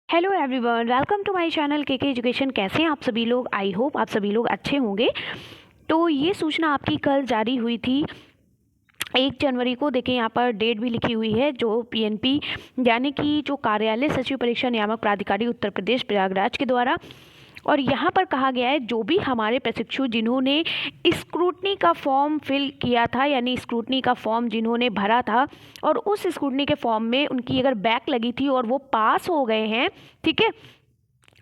Hello everyone, welcome to my channel K education. कैसे हैं आप सभी लोग? आई होप आप सभी लोग अच्छे होंगे। तो ये सूचना आपकी कल जारी हुई थी 1 जनवरी को। देखिए यहाँ पर डेट भी लिखी हुई है, जो पीएनपी यानी कि जो कार्यालय सचिव परीक्षा नियामक प्राधिकारी उत्तर प्रदेश प्रयागराज के द्वारा। और यहाँ पर कहा गया है जो भी हमारे प्रशिक्षु जिन्होंने स्क्रूटनी का फॉर्म फिल किया था, यानी स्क्रूटनी का फॉर्म जिन्होंने भरा था और उस स्क्रूटनी के फॉर्म में उनकी अगर बैक लगी थी और वो पास हो गए हैं, ठीक है,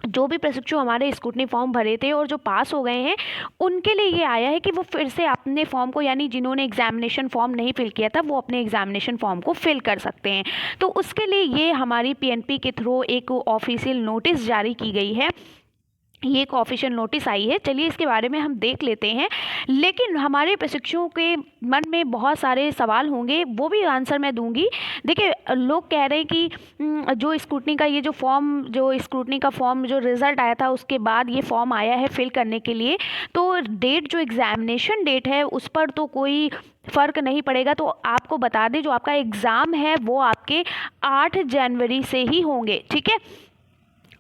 जो भी प्रशिक्षु हमारे स्क्रूटनी फॉर्म भरे थे और जो पास हो गए हैं उनके लिए ये आया है कि वो फिर से अपने फॉर्म को, यानी जिन्होंने एग्जामिनेशन फॉर्म नहीं फिल किया था वो अपने एग्जामिनेशन फॉर्म को फिल कर सकते हैं। तो उसके लिए ये हमारी पीएनपी के थ्रू एक ऑफिशियल नोटिस जारी की गई है। ये एक ऑफिशियल नोटिस आई है। चलिए इसके बारे में हम देख लेते हैं। लेकिन हमारे प्रशिक्षुओं के मन में बहुत सारे सवाल होंगे, वो भी आंसर मैं दूंगी। देखिए, लोग कह रहे हैं कि जो स्क्रूटनी का ये जो फॉर्म, जो स्क्रूटनी का फॉर्म जो रिज़ल्ट आया था उसके बाद ये फॉर्म आया है फिल करने के लिए, तो डेट जो एग्ज़ामिनेशन डेट है उस पर तो कोई फ़र्क नहीं पड़ेगा। तो आपको बता दें, जो आपका एग्ज़ाम है वो आपके 8 जनवरी से ही होंगे, ठीक है।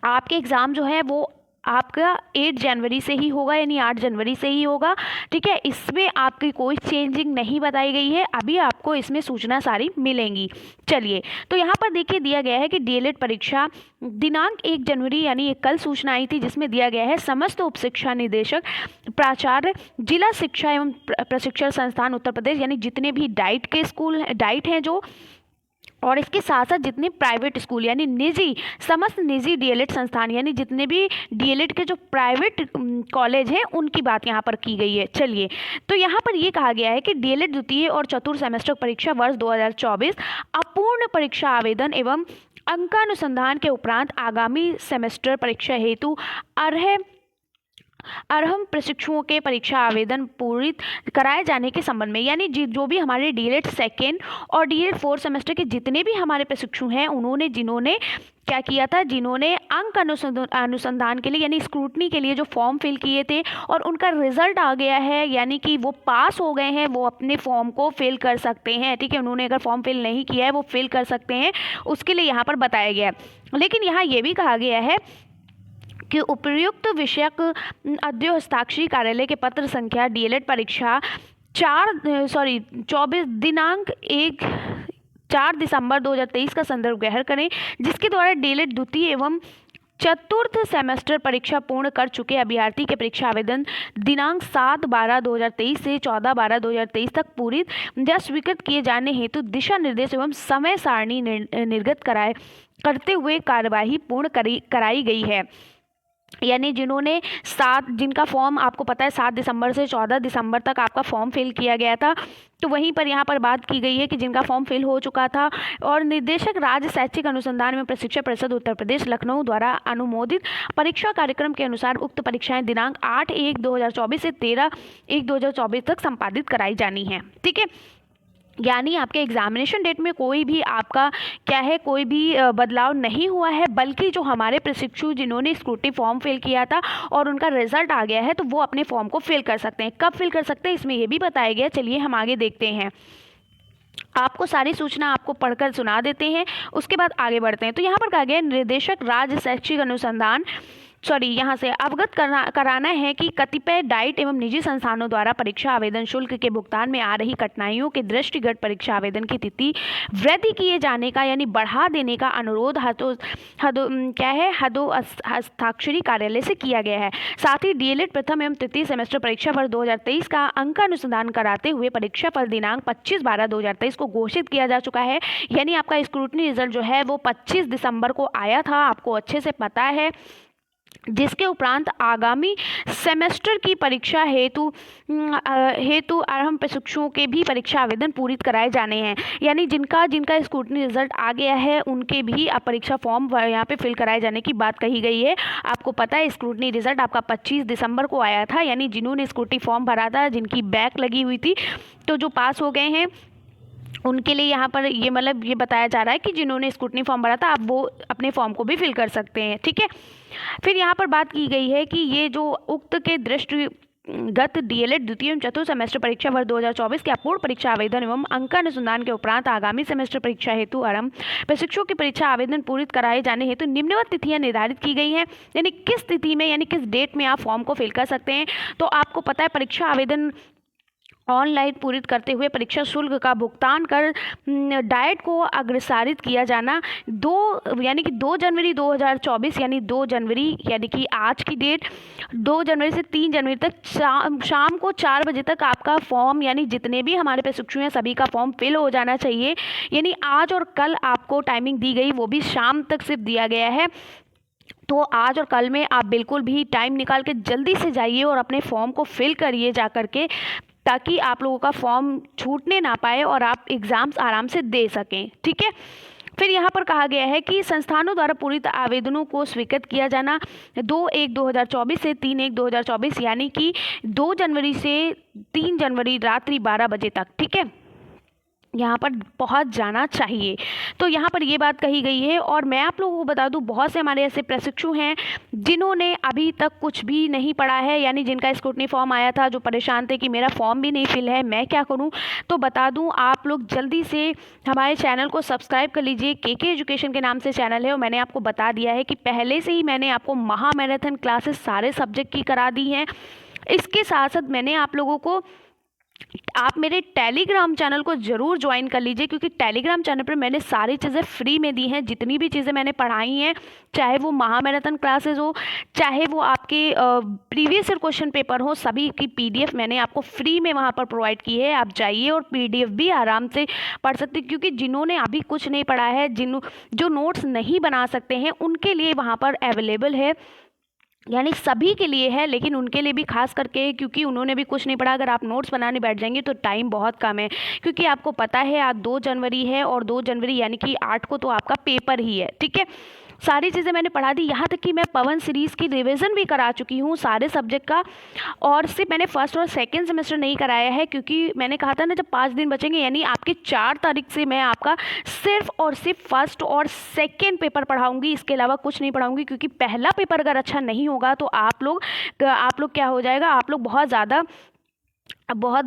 आपके एग्ज़ाम जो है वो आपका 8 जनवरी से ही होगा, यानी 8 जनवरी से ही होगा, ठीक है। इसमें आपकी कोई चेंजिंग नहीं बताई गई है। अभी आपको इसमें सूचना सारी मिलेंगी। चलिए, तो यहाँ पर देखिए दिया गया है कि डीएलएड परीक्षा दिनांक 1 जनवरी, यानी एक कल सूचना आई थी जिसमें दिया गया है समस्त उप शिक्षा निदेशक, प्राचार्य, जिला शिक्षा एवं प्रशिक्षण संस्थान उत्तर प्रदेश, यानी जितने भी डाइट के स्कूल डाइट हैं जो, और इसके साथ साथ जितने प्राइवेट स्कूल यानी निजी, समस्त निजी डीएलएड संस्थान, यानी जितने भी डीएलएड के जो प्राइवेट कॉलेज हैं उनकी बात यहाँ पर की गई है। चलिए, तो यहाँ पर ये कहा गया है कि डीएलएड द्वितीय और चतुर्थ सेमेस्टर परीक्षा वर्ष 2024 अपूर्ण परीक्षा आवेदन एवं अंकानुसंधान के उपरांत आगामी सेमेस्टर परीक्षा हेतु अर्हम प्रशिक्षुओं के परीक्षा आवेदन पूरित कराए जाने के संबंध में, यानी जो भी हमारे डीएलएड सेकेंड और डीएलएड 4 सेमेस्टर के जितने भी हमारे प्रशिक्षु हैं उन्होंने जिन्होंने क्या किया था, जिन्होंने अंक अनुसंधान के लिए यानी स्क्रूटनी के लिए जो फॉर्म फिल किए थे और उनका रिजल्ट आ गया है, यानी कि वो पास हो गए हैं, वो अपने फॉर्म को फिल कर सकते हैं, ठीक है। उन्होंने अगर फॉर्म फिल नहीं किया है वो फिल कर सकते हैं, उसके लिए यहाँ पर बताया गया है। लेकिन यहाँ ये भी कहा गया है कि उपर्युक्त विषयक अद्य हस्ताक्षरी कार्यालय के पत्र संख्या डीएलएड परीक्षा 24 दिनांक 4 दिसंबर 2023 का संदर्भ ग्रहण करें, जिसके द्वारा डीएलएड द्वितीय एवं चतुर्थ सेमेस्टर परीक्षा पूर्ण कर चुके अभ्यर्थी के परीक्षा आवेदन दिनांक 7/12/2023 से 14/12/2023 तक पूरित या स्वीकृत किए जाने हेतु दिशा निर्देश एवं समय सारणी निर्गत करते हुए कार्यवाही पूर्ण कराई गई है। यानी जिनका फॉर्म आपको पता है 7 दिसंबर से 14 दिसंबर तक आपका फॉर्म फिल किया गया था, तो वहीं पर यहाँ पर बात की गई है कि जिनका फॉर्म फिल हो चुका था और निर्देशक राज्य शैक्षिक अनुसंधान एवं प्रशिक्षण परिषद उत्तर प्रदेश लखनऊ द्वारा अनुमोदित परीक्षा कार्यक्रम के अनुसार उक्त परीक्षाएं दिनांक 8/1/2024 से 13/1/2024 तक संपादित कराई जानी है, ठीक है। यानी आपके एग्जामिनेशन डेट में कोई भी आपका क्या है, कोई भी बदलाव नहीं हुआ है, बल्कि जो हमारे प्रशिक्षु जिन्होंने स्क्रूटनी फॉर्म फिल किया था और उनका रिजल्ट आ गया है तो वो अपने फॉर्म को फिल कर सकते हैं। कब फिल कर सकते हैं इसमें ये भी बताया गया। चलिए हम आगे देखते हैं, आपको सारी सूचना आपको पढ़कर सुना देते हैं, उसके बाद आगे बढ़ते हैं। तो यहाँ पर कहा गया निर्देशक राज्य शैक्षिक अनुसंधान यहाँ से अवगत कराना है कि कतिपय डाइट एवं निजी संस्थानों द्वारा परीक्षा आवेदन शुल्क के भुगतान में आ रही कठिनाइयों के दृष्टिगत परीक्षा आवेदन की तिथि वृद्धि किए जाने का यानी बढ़ा देने का अनुरोध हस्ताक्षरी कार्यालय से किया गया है। साथ ही डीएलएड प्रथम एवं तृतीय सेमेस्टर परीक्षा वर्ष 2023 का अंकानुसंधान कराते हुए परीक्षा फल दिनांक 25/12/2023 को घोषित किया जा चुका है। यानी आपका स्क्रूटनी रिजल्ट जो है वो 25 दिसंबर को आया था, आपको अच्छे से पता है, जिसके उपरांत आगामी सेमेस्टर की परीक्षा हेतु अर्हम प्रशिक्षुओं के भी परीक्षा आवेदन पूरित कराए जाने हैं। यानी जिनका स्क्रूटनी रिजल्ट आ गया है उनके भी परीक्षा फॉर्म यहाँ पे फिल कराए जाने की बात कही गई है। आपको पता है स्क्रूटनी रिजल्ट आपका 25 दिसंबर को आया था, यानी जिन्होंने स्क्रूटनी फॉर्म भरा था, जिनकी बैक लगी हुई थी, तो जो पास हो गए हैं उनके लिए यहाँ पर ये बताया जा रहा है कि जिन्होंने स्क्रूटनी फॉर्म भरा था आप वो अपने फॉर्म को भी फिल कर सकते हैं, ठीक है। फिर यहाँ पर बात की गई है कि ये जो उक्त के गत डीएलएड द्वितीय एवं चतुर्थ सेमेस्टर परीक्षा वर्ष 2024 के अपूर्ण परीक्षा आवेदन एवं अंक अनुसंधान के उपरांत आगामी सेमेस्टर परीक्षा हेतु आरंभ प्रशिक्षुओं की परीक्षा आवेदन पूरित कराए जाने हेतु निम्नवत तिथियां निर्धारित की गई हैं। यानी किस तिथि में यानी किस डेट में आप फॉर्म को फिल कर सकते हैं। तो आपको पता है परीक्षा आवेदन ऑनलाइन पूरित करते हुए परीक्षा शुल्क का भुगतान कर डाइट को अग्रसारित किया जाना 2 जनवरी 2024 यानी 2 जनवरी यानी कि आज की डेट 2 जनवरी से 3 जनवरी तक शाम को 4 बजे तक आपका फॉर्म यानी जितने भी हमारे प्रशिक्षु हैं सभी का फॉर्म फिल हो जाना चाहिए। यानी आज और कल आपको टाइमिंग दी गई, वो भी शाम तक सिर्फ दिया गया है। तो आज और कल में आप बिल्कुल भी टाइम निकाल के जल्दी से जाइए और अपने फॉर्म को फिल करिए जा करके, ताकि आप लोगों का फॉर्म छूटने ना पाए और आप एग्ज़ाम्स आराम से दे सकें। ठीक है। फिर यहाँ पर कहा गया है कि संस्थानों द्वारा पूरित आवेदनों को स्वीकृत किया जाना 2/1/2024 से 3/1/2024 यानी कि 2 जनवरी से 3 जनवरी रात्रि 12 बजे तक। ठीक है, यहाँ पर पहुँच जाना चाहिए। तो यहाँ पर ये बात कही गई है। और मैं आप लोगों को बता दूँ, बहुत से हमारे ऐसे प्रशिक्षु हैं जिन्होंने अभी तक कुछ भी नहीं पढ़ा है, यानी जिनका स्क्रूटनी फॉर्म आया था, जो परेशान थे कि मेरा फॉर्म भी नहीं फिल है, मैं क्या करूँ। तो बता दूँ, आप लोग जल्दी से हमारे चैनल को सब्सक्राइब कर लीजिए। केके एजुकेशन के नाम से चैनल है और मैंने आपको बता दिया है कि पहले से ही मैंने आपको महा मैराथन क्लासेस सारे सब्जेक्ट की करा दी हैं। इसके साथ साथ मैंने आप लोगों को, आप मेरे टेलीग्राम चैनल को ज़रूर ज्वाइन कर लीजिए, क्योंकि टेलीग्राम चैनल पर मैंने सारी चीज़ें फ्री में दी हैं। जितनी भी चीज़ें मैंने पढ़ाई हैं, चाहे वो महा मैराथन क्लासेस हो, चाहे वो आपके प्रीवियस ईयर क्वेश्चन पेपर हो, सभी की पीडीएफ मैंने आपको फ्री में वहाँ पर प्रोवाइड की है। आप जाइए और पीडीएफ भी आराम से पढ़ सकते हैं, क्योंकि जिन्होंने अभी कुछ नहीं पढ़ा है, जो नोट्स नहीं बना सकते हैं, उनके लिए वहाँ पर अवेलेबल है। यानी सभी के लिए है, लेकिन उनके लिए भी खास करके, क्योंकि उन्होंने भी कुछ नहीं पढ़ा। अगर आप नोट्स बनाने बैठ जाएंगे तो टाइम बहुत कम है, क्योंकि आपको पता है आज 2 जनवरी है और 2 जनवरी यानी कि 8 को तो आपका पेपर ही है। ठीक है, सारी चीज़ें मैंने पढ़ा दी। यहाँ तक कि मैं पवन सीरीज़ की रिवीजन भी करा चुकी हूँ सारे सब्जेक्ट का। और सिर्फ मैंने फर्स्ट और सेकंड सेमेस्टर नहीं कराया है, क्योंकि मैंने कहा था ना, जब 5 दिन बचेंगे, यानी आपके 4 तारीख से मैं आपका सिर्फ और सिर्फ फर्स्ट और सेकंड पेपर पढ़ाऊँगी। इसके अलावा कुछ नहीं पढ़ाऊँगी, क्योंकि पहला पेपर अगर अच्छा नहीं होगा तो आप लोग क्या हो जाएगा, आप लोग बहुत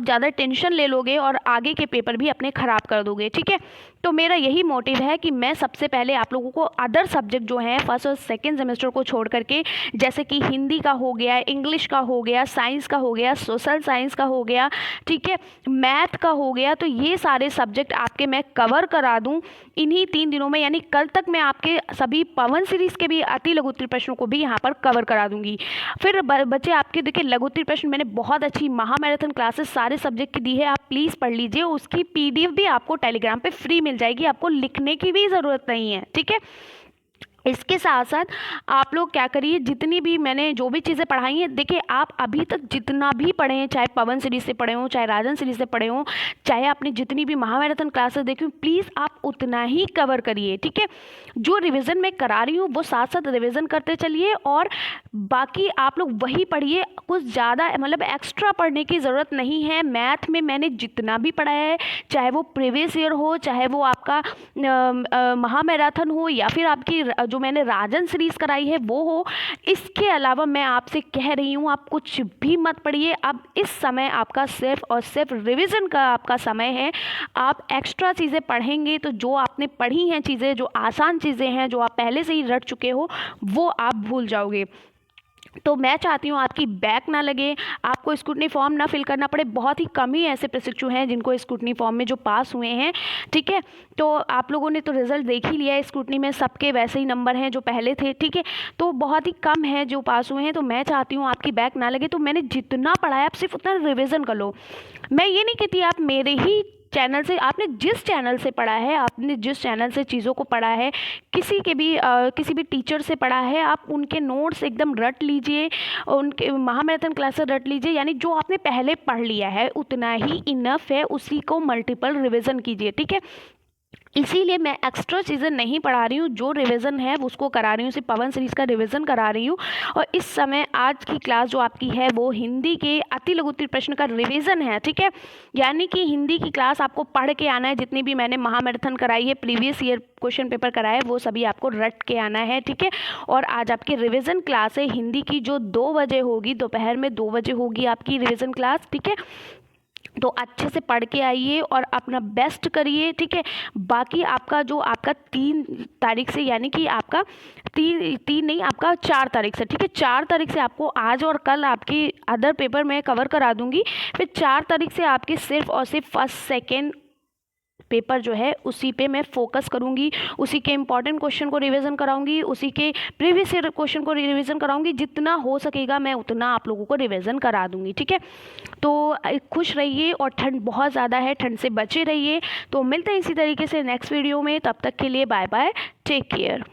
ज़्यादा टेंशन ले लोगे और आगे के पेपर भी अपने ख़राब कर दोगे। ठीक है, तो मेरा यही मोटिव है कि मैं सबसे पहले आप लोगों को अदर सब्जेक्ट जो हैं फर्स्ट और सेकंड सेमेस्टर को छोड़ करके, जैसे कि हिंदी का हो गया, इंग्लिश का हो गया, साइंस का हो गया, सोशल साइंस का हो गया, ठीक है, मैथ का हो गया, तो ये सारे सब्जेक्ट आपके मैं कवर करा दूँ इन्हीं 3 दिनों में। यानी कल तक मैं आपके सभी पवन सीरीज़ के भी अति लघुत्तरीय प्रश्नों को भी यहाँ पर कवर करा दूँगी। फिर बच्चे आपके देखिए, लघुत्तरीय प्रश्न मैंने बहुत अच्छी महा मैराथन क्लासेस सारे सब्जेक्ट की दी है, आप प्लीज़ पढ़ लीजिए। उसकी पीडीएफ भी आपको टेलीग्राम पे फ्री मिल जाएगी, आपको लिखने की भी ज़रूरत नहीं है। ठीक है, इसके साथ साथ आप लोग क्या करिए, जितनी भी मैंने जो भी चीज़ें पढ़ाई हैं, देखिए आप अभी तक जितना भी पढ़े हैं, चाहे पवन सीरीज से पढ़े हों, चाहे राजन सीरीज से पढ़े हों, चाहे आपने जितनी भी महामैराथन क्लासेस देखी हो, प्लीज़ आप उतना ही कवर करिए। ठीक है, जो रिवीजन मैं करा रही हूँ वो साथ साथ रिवीजन करते चलिए, और बाकी आप लोग वही पढ़िए। कुछ ज़्यादा मतलब एक्स्ट्रा पढ़ने की ज़रूरत नहीं है। मैथ में मैंने जितना भी पढ़ाया है, चाहे वो प्रीवियस ईयर हो, चाहे वो आपका महामैराथन हो, या फिर आपकी जो मैंने राजन सीरीज कराई है वो हो, इसके अलावा मैं आपसे कह रही हूँ आप कुछ भी मत पढ़िए। अब इस समय आपका सिर्फ और सिर्फ रिवीजन का आपका समय है। आप एक्स्ट्रा चीज़ें पढ़ेंगे तो जो आपने पढ़ी हैं चीज़ें, जो आसान चीज़ें हैं, जो आप पहले से ही रट चुके हो, वो आप भूल जाओगे। तो मैं चाहती हूँ आपकी बैक ना लगे, आपको स्क्रूटनी फॉर्म ना फिल करना पड़े। बहुत ही कम ही ऐसे प्रशिक्षु हैं जिनको स्क्रूटनी फॉर्म में जो पास हुए हैं। ठीक है, तो आप लोगों ने तो रिजल्ट देख ही लिया है, स्क्रूटनी में सबके वैसे ही नंबर हैं जो पहले थे। ठीक है, तो बहुत ही कम है जो पास हुए हैं। तो मैं चाहती हूँ आपकी बैक ना लगे, तो मैंने जितना पढ़ाया आप सिर्फ उतना रिविज़न कर लो। मैं ये नहीं कहती आप मेरे ही चैनल से, आपने जिस चैनल से पढ़ा है, आपने जिस चैनल से चीज़ों को पढ़ा है, किसी भी टीचर से पढ़ा है, आप उनके नोट्स एकदम रट लीजिए, उनके महामैराथन क्लासेस रट लीजिए। यानी जो आपने पहले पढ़ लिया है उतना ही इनफ है, उसी को मल्टीपल रिवीजन कीजिए। ठीक है, इसीलिए मैं एक्स्ट्रा चीज़ें नहीं पढ़ा रही हूँ, जो रिवीजन है उसको करा रही हूँ, सिर्फ पवन सीरीज़ का रिवीजन करा रही हूँ। और इस समय आज की क्लास जो आपकी है वो हिंदी के अति लघु उत्तरीय प्रश्न का रिवीजन है, ठीक है। यानी कि हिंदी की क्लास आपको पढ़ के आना है, जितनी भी मैंने महामैराथन कराई है, प्रीवियस ईयर क्वेश्चन पेपर कराए, वो सभी आपको रट के आना है, ठीक है। और आज आपकी रिवीजन क्लास है हिंदी की, जो 2 बजे होगी, दोपहर में 2 बजे होगी आपकी रिवीजन क्लास, ठीक है। तो अच्छे से पढ़ के आइए और अपना बेस्ट करिए, ठीक है। बाकी आपका जो आपका 3 तारीख से, यानी कि आपका तीन नहीं, आपका 4 तारीख से, ठीक है। 4 तारीख से आपको आज और कल आपकी अदर पेपर मैं कवर करा दूंगी। फिर 4 तारीख से आपके सिर्फ और सिर्फ फर्स्ट सेकेंड पेपर जो है उसी पे मैं फोकस करूंगी, उसी के इम्पॉर्टेंट क्वेश्चन को रिवीजन कराऊंगी, उसी के प्रीवियस ईयर क्वेश्चन को रिवीजन कराऊंगी। जितना हो सकेगा मैं उतना आप लोगों को रिवीजन करा दूंगी, ठीक है। तो खुश रहिए, और ठंड बहुत ज़्यादा है, ठंड से बचे रहिए। तो मिलते हैं इसी तरीके से नेक्स्ट वीडियो में, तब तक के लिए बाय बाय, टेक केयर।